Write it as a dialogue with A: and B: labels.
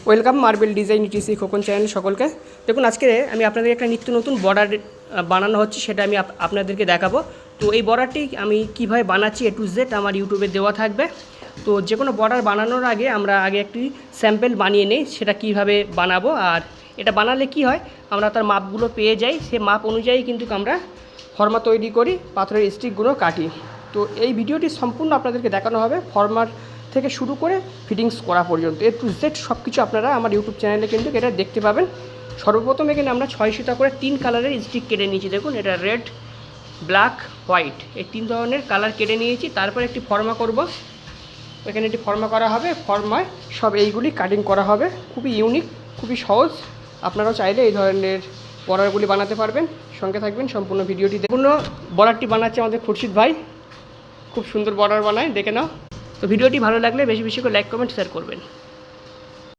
A: Welcome marble design etc Khokon channel সকলকে। দেখুন আজকে আমি আপনাদের একটা নিত্য নতুন বর্ডার বানানো হচ্ছে, সেটা আমি আপনাদেরকে দেখাবো। তো এই বর্ডারটি আমি কিভাবে বানাচ্ছি A to Z আমার ইউটিউবে দেওয়া থাকবে। তো যে কোনো বর্ডার বানানোর আগে আমরা একটি স্যাম্পল বানিয়ে নেই, সেটা কিভাবে বানাবো। আর এটা বানালে কি হয়, আমরা তার মাপগুলো পেয়ে যাই, সে মাপ অনুযায়ী কিন্তু আমরা ফর্মা তৈরি করি, পাথরের স্টিকগুলো কাটি। তো এই ভিডিওটি সম্পূর্ণ আপনাদেরকে দেখানো হবে, ফর্মার থেকে শুরু করে ফিটিংস করা পর্যন্ত A to Z সব কিছু আপনারা আমার ইউটিউব চ্যানেলে কিন্তু এটা দেখতে পাবেন। সর্বপ্রথম এখানে আমরা 6 সুতা করে 3 কালারের স্টিক কেটে নিয়েছি। দেখুন এটা রেড, ব্ল্যাক, হোয়াইট, এই 3 ধরনের কালার কেটে নিয়েছি। তারপর একটি ফর্মা করব, এখানে একটি ফর্মা করা হবে। ফর্মায় সব এইগুলি কাটিং করা হবে, খুবই ইউনিক, খুবই সহজ। আপনারাও চাইলে এই ধরনের বর্ডারগুলি বানাতে পারবেন। সঙ্গে থাকবেন, সম্পূর্ণ ভিডিওটি দেখুন। বর্ডারটি বানাচ্ছে আমাদের খুরশিদ ভাই, খুব সুন্দর বর্ডার বানায়, দেখে নাও। তো ভিডিওটি ভালো লাগলে বেশি বেশি করে লাইক, কমেন্ট, শেয়ার করবেন।